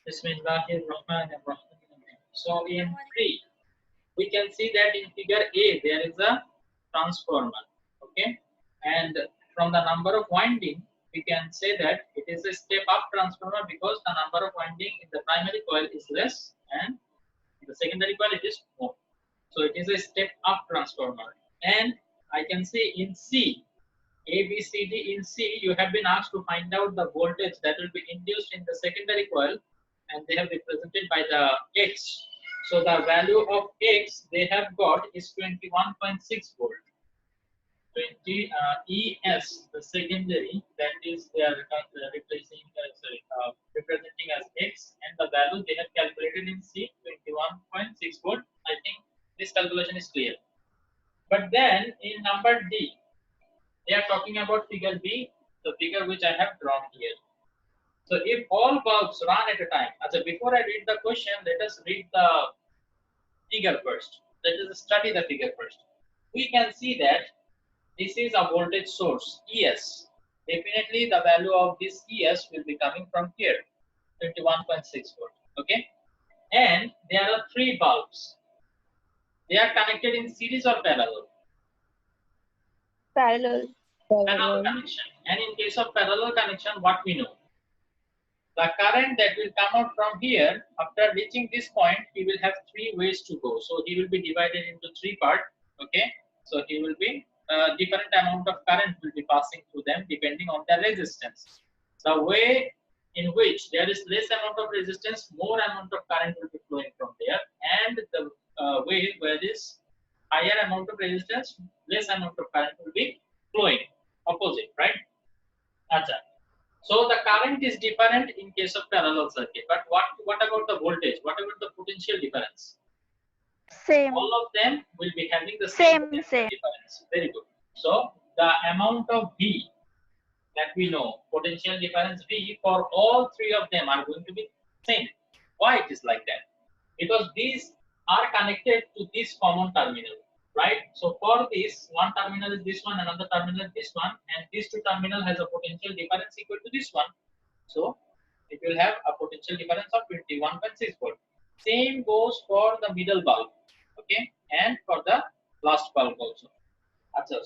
Bismillahirrahmanirrahim. So in 3, we can see that in figure A there is a transformer, okay, and from the number of winding we can say that it is a step up transformer because the number of winding in the primary coil is less and in the secondary coil it is more. So it is a step up transformer. And I can say in C, A, B, C, D, in C, you have been asked to find out the voltage that will be induced in the secondary coil, and they have represented by the X. So the value of X they have got is 21.6 volt. 20 ES, the secondary, that is they are representing as X, and the value they have calculated in C, 21.6 volt. I think this calculation is clear. But then in number D, they are talking about figure B, the figure which I have drawn here. So if all bulbs run at a time, so before I read the question, let us read the figure first. Let us study the figure first. We can see that this is a voltage source, ES. Definitely the value of this ES will be coming from here, 21.6 volt. Okay, and there are 3 bulbs. They are connected in series or parallel? Parallel. Parallel connection. And in case of parallel connection, what we know? The current that will come out from here, after reaching this point, he will have 3 ways to go. So he will be divided into 3 parts. Okay, so he will be different amount of current will be passing through them depending on the resistance. The way in which there is less amount of resistance, more amount of current will be flowing from there, and the way where this higher amount of resistance, less amount of current will be flowing. Opposite, right? Achha. So the current is different in case of parallel circuit. But what about the voltage? What about the potential difference? Same. All of them will be having the same difference. Very good. So the amount of V that we know, potential difference V for all 3 of them are going to be same. Why it is like that? Because these are connected to this common terminal, right? So for this, one terminal is this one, another terminal is this one, and these 2 terminal has a potential difference equal to this one. So it will have a potential difference of 21.6 volt. Same goes for the middle bulb, okay, and for the last bulb also.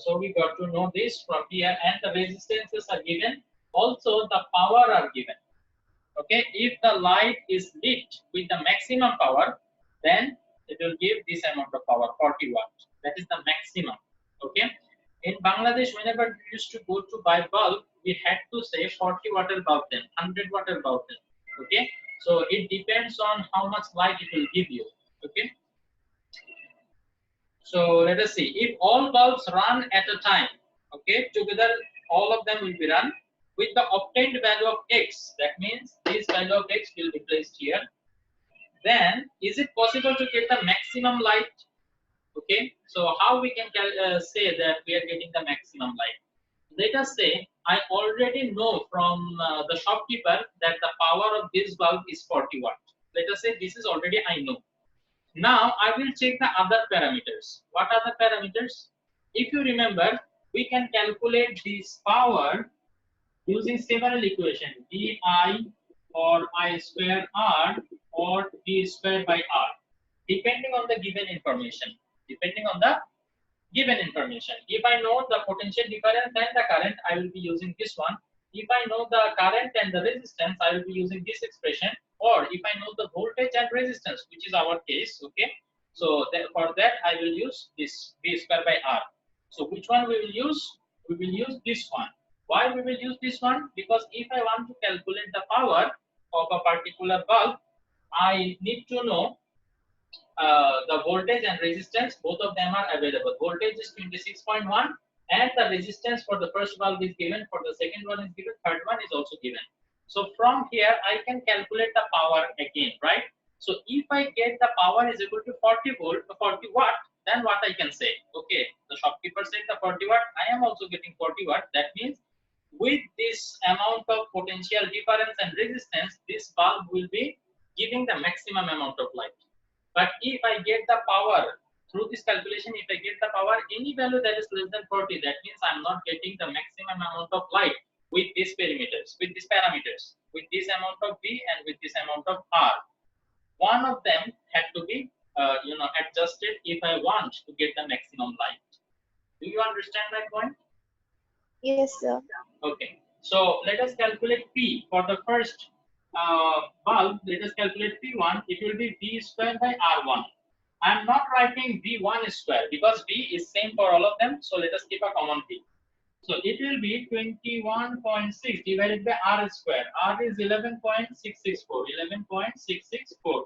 So we got to know this from here, and the resistances are given. Also the power are given. Okay, if the light is lit with the maximum power, then it will give this amount of power, 40 watts. That is the maximum. Okay, in Bangladesh, whenever we used to go to buy bulb, we had to say 40 watt bulb then, 100 watt bulb then. Okay, so it depends on how much light it will give you. Okay, so let us see, if all bulbs run at a time, okay, together all of them will be run with the obtained value of X. That means this value of X will be placed here. Then is it possible to get the maximum light? Okay, so how we can say that we are getting the maximum light? Let us say I already know from the shopkeeper that the power of this bulb is 40 watt. Let us say this is already I know. Now I will check the other parameters. What are the parameters? If you remember, we can calculate this power using several equations, dI or I square R or V square by R, depending on the given information. Depending on the given information. If I know the potential difference and the current, I will be using this one. If I know the current and the resistance, I will be using this expression. Or if I know the voltage and resistance, which is our case, okay. So for that, I will use this V square by R. So which one we will use? We will use this one. Why we will use this one? Because if I want to calculate the power of a particular bulb, I need to know the voltage and resistance. Both of them are available. Voltage is 26.1 and the resistance for the first bulb is given, for the second one is given, third one is also given. So from here I can calculate the power again, right? So if I get the power is equal to 40 volt, 40 watt, then what I can say? Okay, the shopkeeper said the 40 watt, I am also getting 40 watt. That means with this amount of potential difference and resistance, this bulb will be giving the maximum amount of light. But if I get the power through this calculation, if I get the power any value that is less than 40, that means I'm not getting the maximum amount of light. with these parameters, with this amount of V and with this amount of R. One of them had to be adjusted if I want to get the maximum light. Do you understand that point? Yes, sir. Okay. So let us calculate P for the first bulb. Let us calculate P1. It will be V square by R1. I am not writing V1 square because V is same for all of them. So let us keep a common V. So it will be 21.6 divided by R square. R is 11.664. 11.664.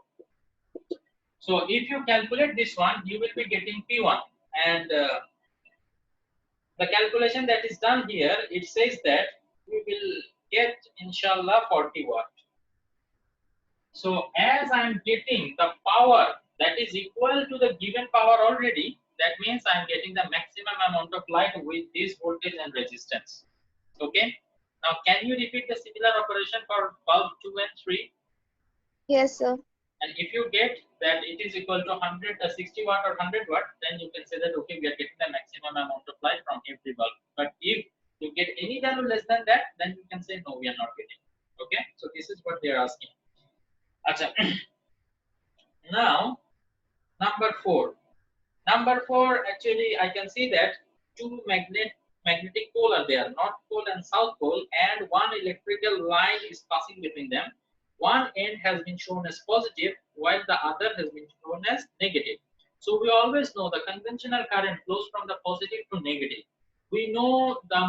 So if you calculate this one, you will be getting P1. And the calculation that is done here, it says that we will get inshallah 40 watt. So as I am getting the power that is equal to the given power already, that means I am getting the maximum amount of light with this voltage and resistance. Okay. Now can you repeat the similar operation for bulb 2 and 3? Yes, sir. And if you get that it is equal to 60 watt or 100 watt, then you can say that okay, we are getting the maximum amount of light from every bulb. But if you get any value less than that, then you can say no, we are not getting. Okay, so this is what they are asking. Achha. Now, number 4. Number 4, actually, I can see that two magnetic pole are there, North Pole and South Pole, and one electrical line is passing between them. One end has been shown as positive, while the other has been shown as negative. So we always know the conventional current flows from the positive to negative. We know the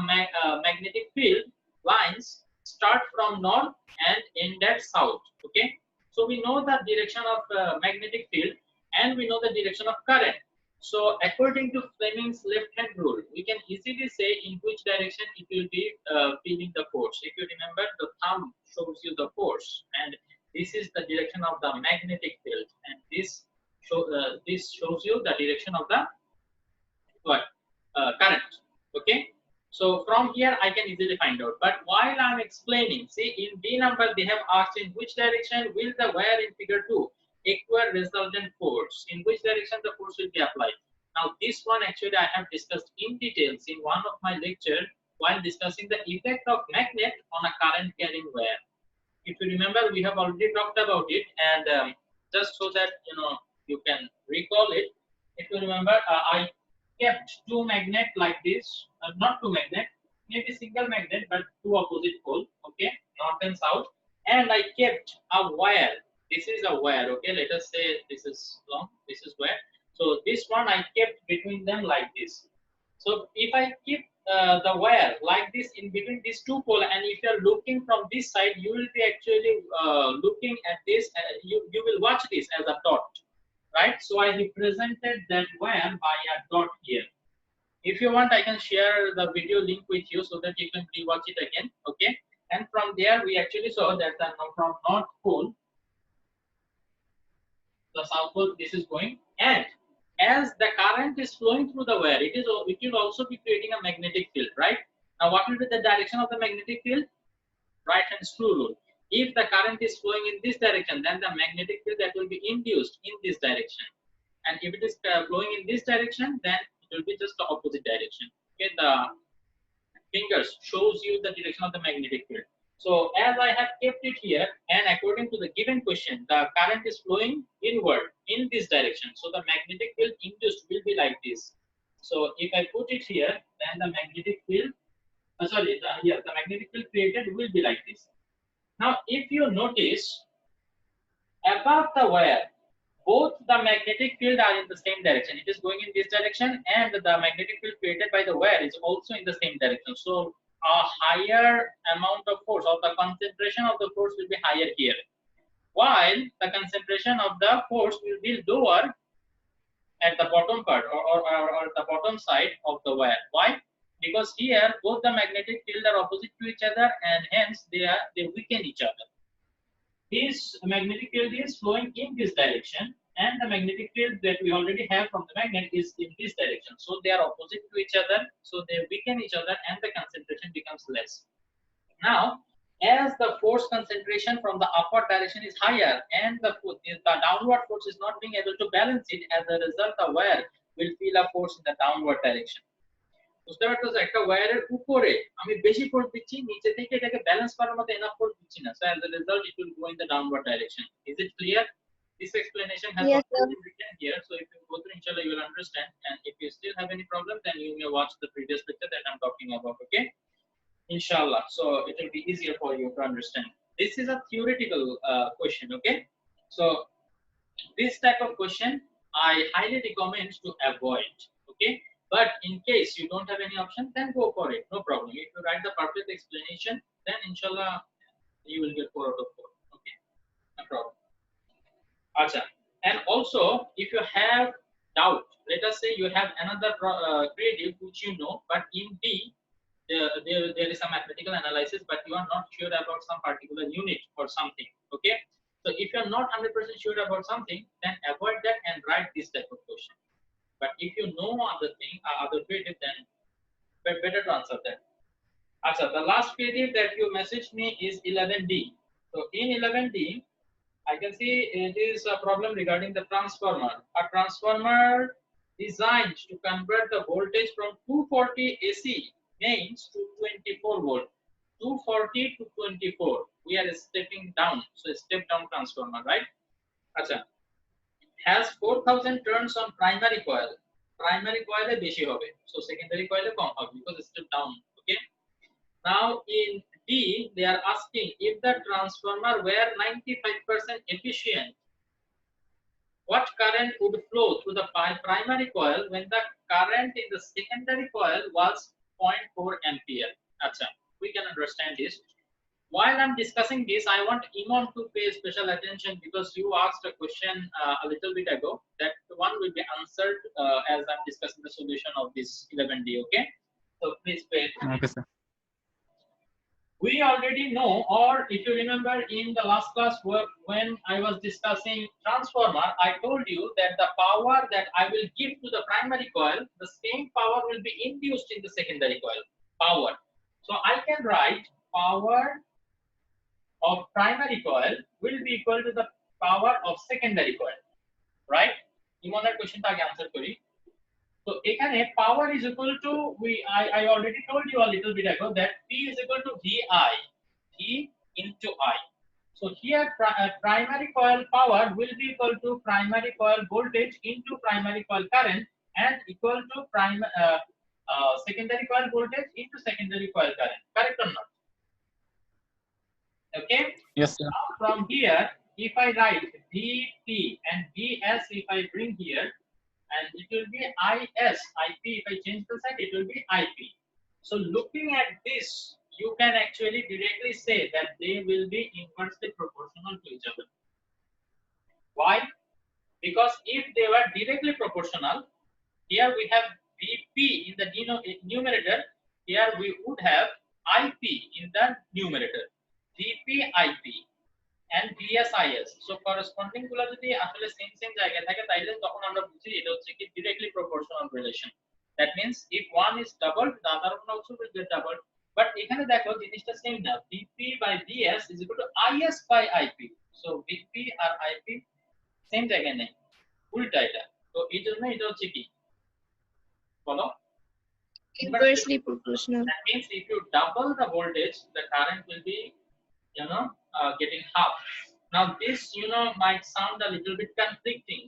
magnetic field lines start from north and end at south. Okay, so we know the direction of magnetic field and we know the direction of current. So according to Fleming's left-hand rule, we can easily say in which direction it will be feeling the force. If you remember, the thumb shows you the force, and this is the direction of the magnetic field, and this shows you the direction of the current. Okay. So from here I can easily find out. But while I'm explaining, see in D number they have asked in which direction will the wire in figure 2 acquire resultant force, in which direction the force will be applied. Now this one actually I have discussed in details in one of my lecture while discussing the effect of magnet on a current carrying wire. If you remember, we have already talked about it, and just so that you can recall it. If you remember, I kept two magnet like this, not two magnet, maybe single magnet, but two opposite pole, okay, north and south, and I kept a wire. This is a wire, okay, let us say this is long, this is wire. So this one I kept between them like this. So if I keep the wire like this in between these two poles, and if you are looking from this side, you will be actually looking at this, you will watch this as a dot, right? So I represented that wire by a dot here. If you want, I can share the video link with you so that you can rewatch it again, okay? And from there, we actually saw that from North Pole, the South Pole, this is going, and as the current is flowing through the wire, it will also be creating a magnetic field, right? Now, what will be the direction of the magnetic field? Right hand screw rule. If the current is flowing in this direction, then the magnetic field that will be induced in this direction. And if it is flowing in this direction, then it will be just the opposite direction. Okay, the fingers shows you the direction of the magnetic field. So as I have kept it here, and according to the given question, the current is flowing inward in this direction. So the magnetic field induced will be like this. So if I put it here, then the magnetic field, the magnetic field created will be like this. Now, if you notice, above the wire, both the magnetic field are in the same direction. It is going in this direction, and the magnetic field created by the wire is also in the same direction. So a higher amount of force, or the concentration of the force, will be higher here, while the concentration of the force will be lower at the bottom part, or the bottom side of the wire. Why? Because here both the magnetic field are opposite to each other, and hence they weaken each other. This magnetic field is flowing in this direction, and the magnetic field that we already have from the magnet is in this direction. So they are opposite to each other, so they weaken each other, and the concentration becomes less. Now, as the force concentration from the upward direction is higher, and the downward force is not being able to balance it, as a result the wire will feel a force in the downward direction. বুঝতে পারতেছো, একটা ওয়্যারের উপরে আমি বেশি force দিচ্ছি, নিচে থেকে এটাকে ব্যালেন্স করার মতো এনাফ ফোর্স দিচ্ছি না, so as a result it will go in the downward direction. Is it clear? This explanation has Yes, already sir. been written here, so if you go through, inshallah you will understand, and if you still have any problem then you may watch the previous lecture that I'm talking about, okay, inshallah, so it will be easier for you to understand. This is a theoretical question, okay, so this type of question I highly recommend to avoid, okay, but in case you don't have any option then go for it, no problem. If you write the perfect explanation then inshallah you will get 4 out of 4, okay, no problem. Acha. And also, if you have doubt, let us say you have another creative which you know, but in D, there is some mathematical analysis, but you are not sure about some particular unit or something. Okay. So if you are not 100% sure about something, then avoid that and write this type of question. But if you know other thing, other creative, then better to answer that. Acha, the last creative that you messaged me is 11D. So in 11D, I can see it is a problem regarding the transformer. A transformer designed to convert the voltage from 240 AC mains to 24 volt. 240 to 24. We are stepping down. So step down transformer, right? Acha. Has 4000 turns on primary coil. Primary coil is beshi hobe. So secondary coil is কম হবে because step down. Okay. Now in D, they are asking if the transformer were 95% efficient, what current would flow through the primary coil when the current in the secondary coil was 0.4 ampere. Acha, we can understand this. While I'm discussing this, I want Imam to pay special attention because you asked a question a little bit ago. That one will be answered as I'm discussing the solution of this 11D. Okay, so please pay attention. Okay, sir. We already know, or if you remember in the last class when I was discussing transformer, I told you that the power that I will give to the primary coil, the same power will be induced in the secondary coil. Power. So I can write power of primary coil will be equal to the power of secondary coil. Right? Imon's question ta answer kori. So এখানে power is equal to I already told you a little bit ago that P is equal to V into I. So here primary coil power will be equal to primary coil voltage into primary coil current and equal to secondary coil voltage into secondary coil current. Correct or not? Okay. Yes, sir. Now from here, if I write VP and VS, if I bring here, and it will be IS, IP, if I change the sign, it will be IP. So looking at this, you can actually directly say that they will be inversely proportional to each other. Why? Because if they were directly proportional, here we have VP in the numerator, here we would have IP in the numerator. VP, IP. And VSIS. So corresponding গুলো যদি আসলে same জায়গায় থাকে তাইলে তখন আমরা বুঝি এটা হচ্ছে কি directly proportional relation. That means if one is doubled, the other one also will get doubled. But এখানে দেখো জিনিসটা same না. VP by VS is equal to IS by IP. So VP R IP same জায়গায় নেই. উল্টা এটা. তো এই জন্য এটা হচ্ছে কি? বলো? Inversely proportional. That means if you double the voltage, the current will be getting half. Now this might sound a little bit conflicting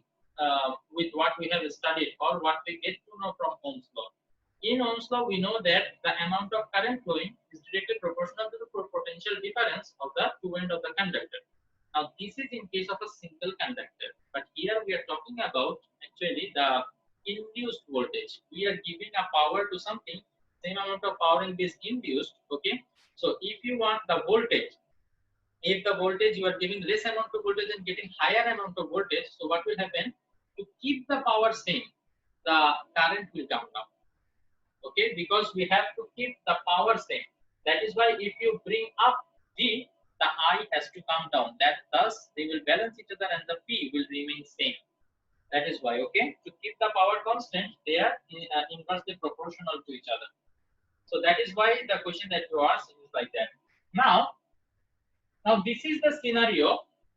with what we have studied or what we get to know from Ohm's law. In Ohm's law, we know that the amount of current flowing is directly proportional to the potential difference of the two ends of the conductor. Now this is in case of a single conductor, but here we are talking about actually the induced voltage. We are giving a power to something, same amount of power in this induced. Okay, so if you want the voltage, if the voltage you are giving less amount of voltage and getting higher amount of voltage, so what will happen? To keep the power same, the current will come down. Okay, because we have to keep the power same. That is why if you bring up G, the I has to come down. That thus they will balance each other and the P will remain same. That is why, okay, to keep the power constant, they are inversely proportional to each other. So that is why the question that you asked is like that. Now this is the scenario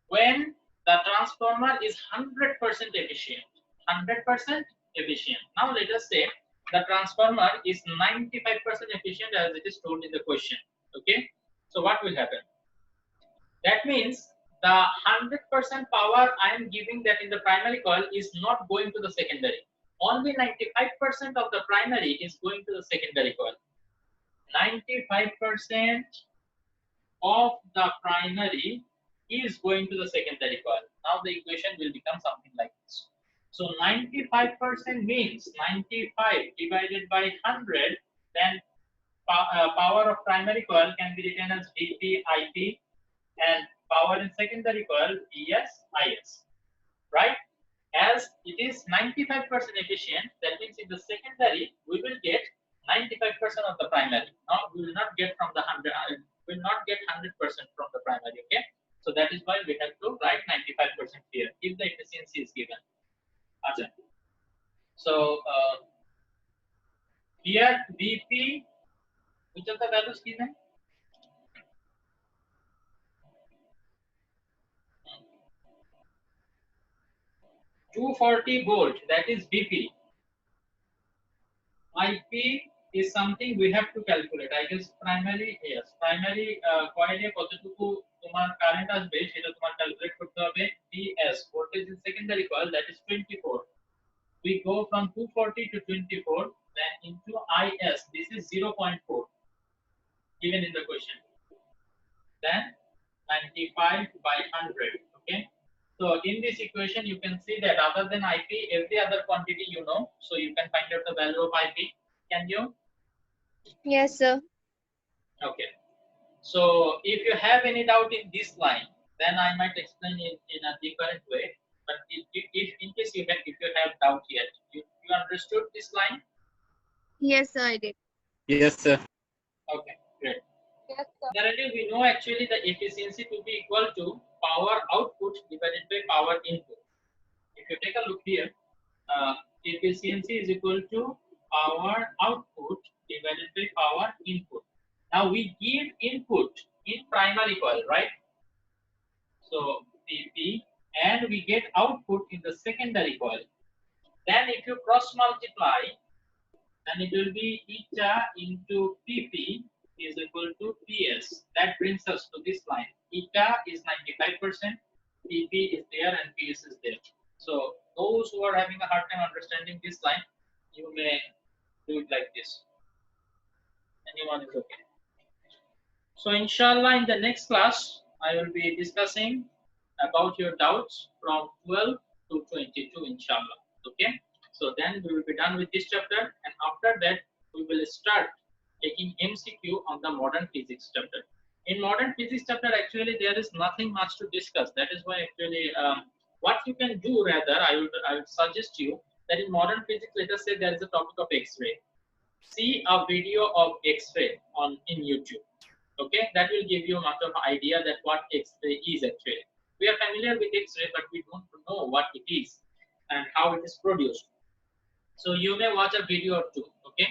when the transformer is 100% efficient. 100% efficient. Now let us say the transformer is 95% efficient as it is told in the question. Okay, so what will happen? That means the 100% power I am giving that in the primary coil is not going to the secondary. Only 95% of the primary is going to the secondary coil. 95% of the primary is going to the secondary coil. Now the equation will become something like this. So 95% means 95 divided by 100, then power of primary coil can be written as Vp Ip, and power in secondary coil Vs Is, right? As it is 95% efficient, that means in the secondary we will get 95% of the primary. Now we will not get from the 100, will not get 100% from the primary. Okay, so that is why we have to write 95% here if the efficiency is given. Achha. So here Vp, which of the values given? 240 volt, that is Vp. Ip is something we have to calculate. I guess primary, yes, primary coil e কতটুকু তোমার current আসবে সেটা তোমার calculate করতে হবে। Vs, voltage in secondary coil, that is 24. We go from 240 to 24, then into Is, this is 0.4 given in the question. Then 95 by 100. Okay, so in this equation you can see that other than Ip, every other quantity you know, so you can find out the value of Ip. Can you? Yes, sir. Okay, so if you have any doubt in this line, then I might explain it in a different way. But if in case you have doubt yet, you understood this line? Yes, sir, I did. Yes, sir. Okay, great. Yes, sir. Generally, we know actually the efficiency to be equal to power output divided by power input. If you take a look here, efficiency is equal to power output divided by power input. Now we give input in primary coil, right? So Pp, and we get output in the secondary coil. Then if you cross multiply, then it will be eta into Pp is equal to Ps. That brings us to this line. Eta is 95%, Pp is there, and Ps is there. So those who are having a hard time understanding this line, you may do it like this. Anyone is okay. So inshallah, in the next class, I will be discussing about your doubts from 12 to 22, inshallah. Okay. So then we will be done with this chapter, and after that we will start taking MCQ on the modern physics chapter. In modern physics chapter, actually there is nothing much to discuss. That is why actually what you can do rather, I would suggest you that in modern physics, let us say there is a topic of X-ray. See a video of X-ray in YouTube. Okay, that will give you much of an idea that what X-ray is actually. We are familiar with X-ray, but we don't know what it is and how it is produced. So you may watch a video or two. Okay,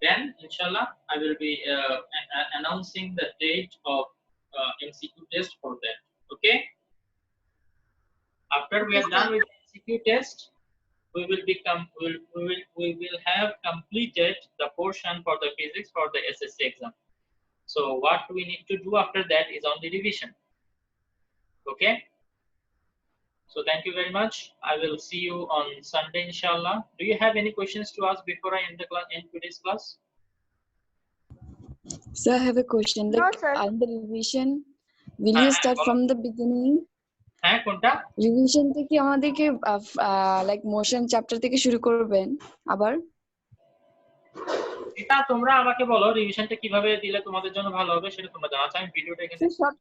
then inshallah I will be announcing the date of MCQ test for that. Okay, after we are done with MCQ test, we will have completed the portion for the physics for the SSC exam. So what we need to do after that is only revision. Okay, so thank you very much. I will see you on Sunday, inshallah. Do you have any questions to ask before I end the class, end today's class? Sir, I have a question. No, Like, sir. on the revision, will you start from the beginning? হ্যাঁ, কোনটা? Revision থেকে আমাদেরকে like motion chapter থেকে শুরু করবেন আবার? এটা তোমরা আমাকে বলো রিভিশনটা কিভাবে দিলে তোমাদের জন্য ভালো হবে, সেটা তোমরা জানাচ্ছ। আমি ভিডিওটা এখানে সব